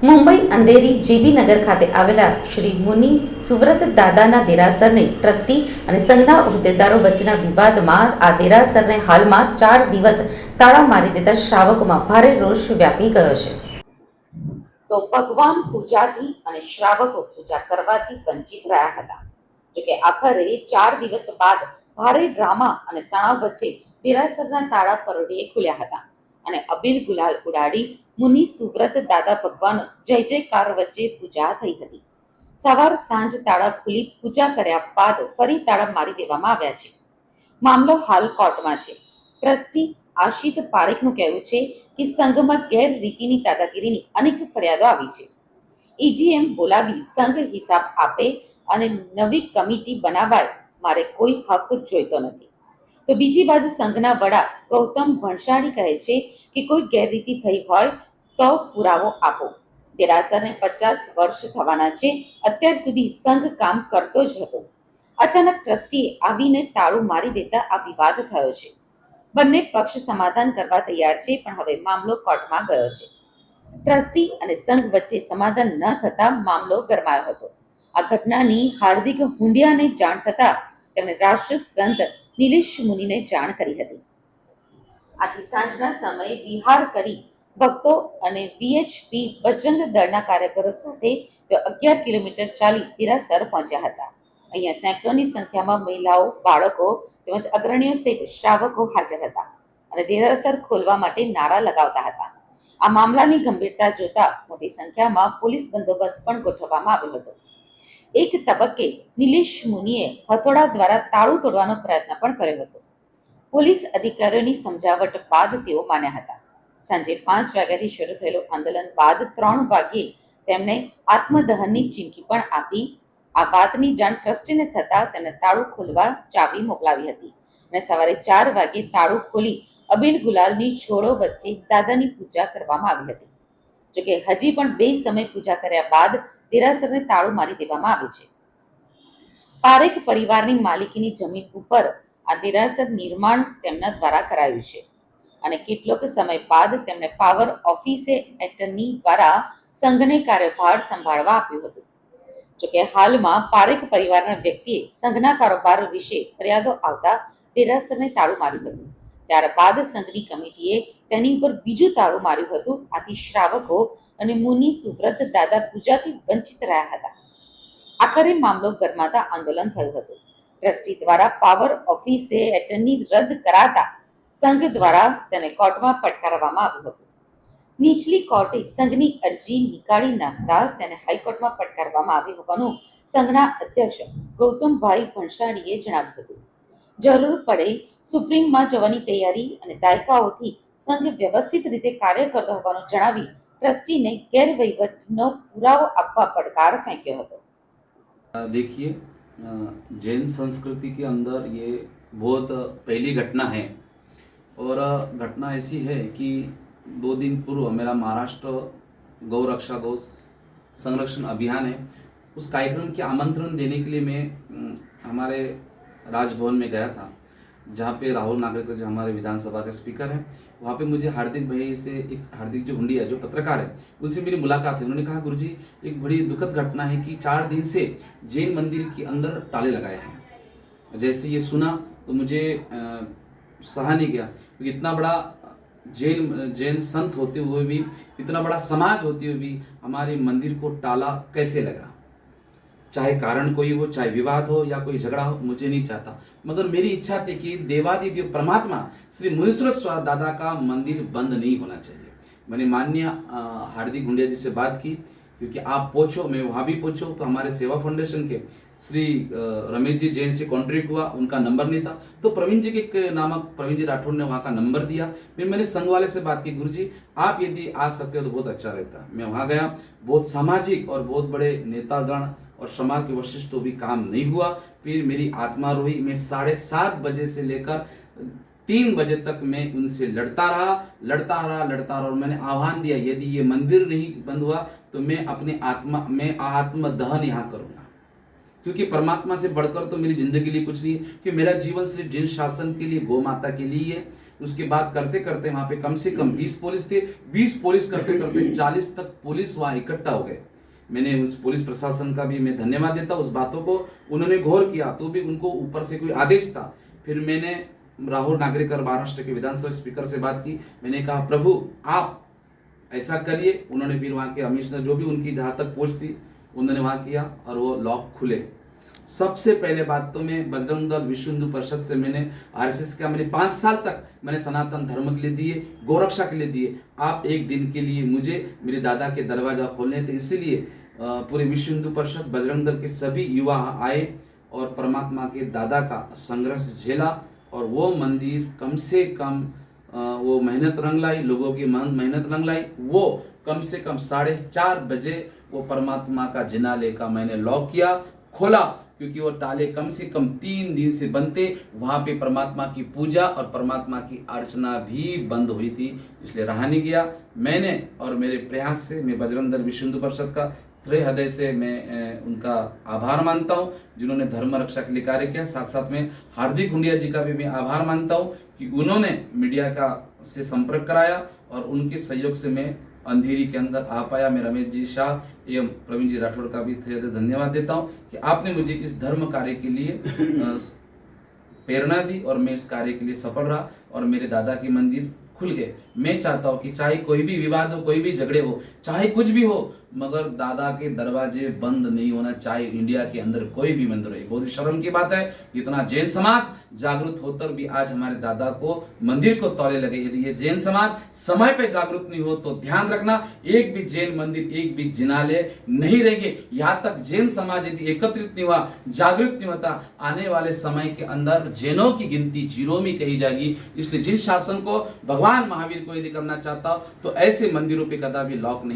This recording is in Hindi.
મુંબઈ અંધેરી જીબી નગર ખાતે આવેલા શ્રી મુનિ સુવ્રત દાદાના દેરાસરને ટ્રસ્ટી અને સંઘના હોદ્દેદારો વચ્ચેના વિવાદમાં આ દેરાસરને હાલમાં 4 દિવસ તાળા મારી દેતા શ્રાવકોમાં ભારે રોષ વ્યાપી ગયો છે. તો ભગવાન પૂજાથી અને શ્રાવકો પૂજા કરવાથી વંચિત રહ્યા હતા. જોકે આખરે 4 દિવસ બાદ ભારે ડ્રામા અને તણાવ વચ્ચે દેરાસરના તાળા પરોઢિયે ખુલ્યા હતા અને અબીલ ગુલાલ ઉડાડી મુનિ સુવ્રત દાદા ભગવાન જય જયકાર વચ્ચે પૂજા થઈ હતી. સવાર સાંજ તાળા ખુલી પૂજા કર્યા બાદ ફરી તાળા મારી દેવામાં આવ્યા છે. મામલો હાલ કોર્ટમાં છે. ટ્રસ્ટી આશિત પારેખનું કહેવું છે કે સંઘમાં ગેરરીતિની દાદાગીરીની અનેક ફરિયાદો આવી છે. ઈજીએમ બોલાવી સંઘ હિસાબ આપે અને નવી કમિટી બનાવાય, મારે કોઈ હક જોઈતો નથી. તો બીજી બાજુ સંઘના વડા ગૌતમ ભણસાળી કહે છે કે કોઈ ગેરરીતિ થઈ હોય તો પુરાવો આપો. દેરાસરને 50 વર્ષ થવાના છે. અત્યાર સુધી સંઘ કામ કરતો જ હતો. અચાનક ટ્રસ્ટીએ આવીને તાળું મારી દેતા આ વિવાદ થયો છે. બંને પક્ષ સમાધાન કરવા તૈયાર છે, પણ હવે મામલો કોર્ટમાં ગયો છે. ટ્રસ્ટી અને સંઘ વચ્ચે સમાધાન ન થતા મામલો ગરમાયો હતો. આ ઘટનાની હાર્દિક હુંડિયાને જાણ થતા તેમણે રાષ્ટ્ર સંત નિલેશ મુનિને જાણ કરી હતી. આથી સાંજના સમયે વિહાર કરી ભક્તો અને વીએચપી બજરંગ દળના કાર્યકરો સાથે તેઓ 11 કિલોમીટર ચાલી દેરાસર પહોંચ્યા હતા. અહીંયા સેંકડોની સંખ્યામાં મહિલાઓ, બાળકો તેમજ અગ્રણીઓ સહિત શ્રાવકો હાજર હતા અને દેરાસર ખોલવા માટે નારા લગાવતા હતા. આ મામલાની ગંભીરતા જોતા મોટી સંખ્યામાં પોલીસ બંદોબસ્ત પણ ગોઠવવામાં આવ્યો હતો. એક તબક્કે નિલેશ મુનિએ હથોડા દ્વારા તાળું તોડવાનો પ્રયત્ન પણ કર્યો હતો. પોલીસ અધિકારીઓની સમજાવટ બાદ તેઓ માન્યા હતા. સાંજે 5 વાગ્યાથી શરૂ થયેલું આંદોલન બાદ 3 વાગ્યે તેમણે આત્મદહનની ચીમકી પણ આપી. આ વાતની જાણ ટ્રસ્ટીને થતા તેમણે તાળું ખોલવા ચાવી મોકલાવી હતી અને સવારે 4 વાગ્યે તાળું ખોલી અબીલ ગુલાલની છોડો વચ્ચે દાદાની પૂજા કરવામાં આવી હતી. જોકે હજી પણ 2 સમય પૂજા કર્યા બાદ દેરાસરને તાળું મારી દેવામાં આવે છે. પારેખ પરિવારની માલિકીની જમીન ઉપર આ દેરાસર નિર્માણ તેમના દ્વારા કરાયું છે અને કેટલોક સમય બાદ તેમને પાવર ઓફિસે એટર્ની દ્વારા સંઘને કાર્યભાર સંભાળવા આપ્યું હતું. જોકે હાલમાં પારેખ પરિવારના વ્યક્તિએ સંઘના કારોબાર વિશે ફરિયાદો આવતા દેરાસરને તાળું માર્યું હતું. ત્યારબાદ સંઘની કમિટીએ તેની ઉપર બીજું તાળું માર્યું હતું. આથી શ્રાવકો અને મુનિ સુવ્રત દાદા પૂજાથી વંચિત રહ્યા હતા. આખરે મામલો ગરમાતા આંદોલન થયું હતું. ટ્રસ્ટી દ્વારા પાવર ઓફિસે એટર્ની રદ કરાતા સંઘ દ્વારા તેને કોર્ટમાં ફટકારવામાં આવ્યું હતું. નીચલી કોર્ટે સંઘની અરજી નીકાળી નાખતા તેને હાઈકોર્ટમાં ફટકારવામાં આવી હોવાનું સંઘના અધ્યક્ષ ગૌતમભાઈ ભણસાળીએ જણાવ્યું હતું. જરૂર પડે સુપ્રીમમાં જવાની તૈયારી અને દાયકાઓથી સંઘ વ્યવસ્થિત રીતે કાર્ય કરતો હોવાનું જણાવી ટ્રસ્ટીને ગેરવહીવટનો પુરાવો આપવા પડકાર ફેંક્યો હતો. देखिए, जैन संस्कृति के अंदर ये बहुत पहली घटना है और घटना ऐसी है कि 2 दिन पूर्व मेरा महाराष्ट्र गौ रक्षा गौ संरक्षण अभियान है, उस कार्यक्रम के आमंत्रण देने के लिए मैं हमारे राजभवन में गया था, जहाँ पे राहुल नागरिकर जो हमारे विधानसभा के स्पीकर हैं, वहाँ पे मुझे हार्दिक भाई से, एक हार्दिक जो हुंडिया जो पत्रकार है, उनसे मेरी मुलाकात है. उन्होंने कहा गुरुजी, एक बड़ी दुखद घटना है कि 4 दिन से जैन मंदिर के अंदर ताले लगाए हैं. जैसे ये सुना तो मुझे सहा नहीं गया, क्योंकि इतना बड़ा जैन संत होते हुए भी, इतना बड़ा समाज होते हुए भी हमारे मंदिर को ताला कैसे लगा. चाहे कारण कोई हो, चाहे विवाद हो या कोई झगड़ा हो, मुझे नहीं चाहता, मगर मेरी इच्छा थी कि देवादिदेव परमात्मा श्री मुनीश्वर दादा का मंदिर बंद नहीं होना चाहिए. मैंने माननीय हार्दिक हुंडिया जी से बात की, क्योंकि आप पूछो, मैं वहाँ भी पूछो, तो हमारे सेवा फाउंडेशन के श्री रमेश जी जैन से कॉन्ट्रैक्ट हुआ, उनका नंबर नहीं था, तो प्रवीण जी के नामक प्रवीण जी राठौर ने वहाँ का नंबर दिया. फिर मैंने संघ वाले से बात की, गुरुजी आप यदि आ सकते हो तो बहुत अच्छा रहता. मैं वहाँ गया, बहुत सामाजिक और बहुत बड़े नेतागण और समाज के वरिष्ठ तो भी काम नहीं हुआ. फिर मेरी आत्मा रोई. मैं 7:30 बजे से लेकर 3 बजे तक मैं उनसे लड़ता रहा और मैंने आह्वान दिया, यदि ये मंदिर नहीं बंद हुआ तो मैं अपने आत्मदहन यहाँ करूँगा, क्योंकि परमात्मा से बढ़कर तो मेरी जिंदगी के लिए कुछ नहीं है, कि मेरा जीवन सिर्फ जिन शासन के लिए, गौ माता के लिए है। उसके बाद करते करते वहां पे कम से कम 20 पुलिस थे, 20 पुलिस करते करते 40 तक पुलिस वहां इकट्ठा हो गए। मैंने उस पुलिस प्रशासन का भी मैं धन्यवाद देता, उस बातों को उन्होंने गौर किया, तो भी उनको ऊपर से कोई आदेश था। फिर मैंने राहुल नागरेकर महाराष्ट्र के विधानसभा स्पीकर से बात की, मैंने कहा प्रभु आप ऐसा करिए। उन्होंने फिर वहाँ के कमिश्नर जो भी उनकी जहाँ तक पोस्ट थी उन्होंने वहाँ किया और वो लॉक खुले। सबसे पहले बात तो मैं बजरंग दल विश्व हिंदू परिषद से मैंने आरएसएस का मैंने 5 साल तक मैंने सनातन धर्म के लिए दिए, गोरक्षा के लिए दिए। आप एक दिन के लिए मुझे मेरे दादा के दरवाजा खोलने थे, इसीलिए पूरे विश्व हिंदू परिषद बजरंग दल के सभी युवा आए और परमात्मा के दादा का संघर्ष झेला और वो मंदिर कम से कम वो मेहनत रंग लाई, लोगों की मेहनत रंग लाई। वो कम से कम 4:30 बजे वो परमात्मा का जिनाले का मैंने लॉक किया, खोला, क्योंकि वो ताले कम से कम 3 दिन से बनते। वहाँ पे परमात्मा की पूजा और परमात्मा की अर्चना भी बंद हुई थी, इसलिए रहा नहीं गया। मैंने और मेरे प्रयास से मैं बजरंग दल विश्व हिंदू परिषद का हृदय हृदय से मैं उनका आभार मानता हूँ जिन्होंने धर्म रक्षा के लिए कार्य किया। साथ साथ में हार्दिक हुंडिया जी का भी मैं आभार मानता हूँ कि उन्होंने मीडिया का से संपर्क कराया और उनके सहयोग से मैं अंधेरी के अंदर आ पाया। मैं रमेश जी शाह एवं प्रवीण जी राठौड़ का भी धन्यवाद देता हूँ कि आपने मुझे इस धर्म कार्य के लिए प्रेरणा दी और मैं इस कार्य के लिए सफल रहा और मेरे दादा के मंदिर खुल गए। मैं चाहता हूँ कि चाहे कोई भी विवाद हो, कोई भी झगड़े हो, चाहे कुछ भी हो, मगर दादा के दरवाजे बंद नहीं होना चाहिए। इंडिया के अंदर कोई भी मंदिर है, बहुत ही शर्म की बात है इतना जैन समाज जागरूक होकर भी आज हमारे दादा को मंदिर को तौले लगे। यदि ये जैन समाज समय पे जागरूक नहीं हो तो ध्यान रखना एक भी जैन मंदिर, एक भी जिनालय नहीं रहेंगे। यहाँ तक जैन समाज यदि एकत्रित नहीं हुआ, जागरूक नहीं होता, आने वाले समय के अंदर जैनों की गिनती जीरो में कही जाएगी। इसलिए जिन शासन को भगवान महावीर को यदि करना चाहता हो तो ऐसे मंदिरों पे कदापि लॉक नहीं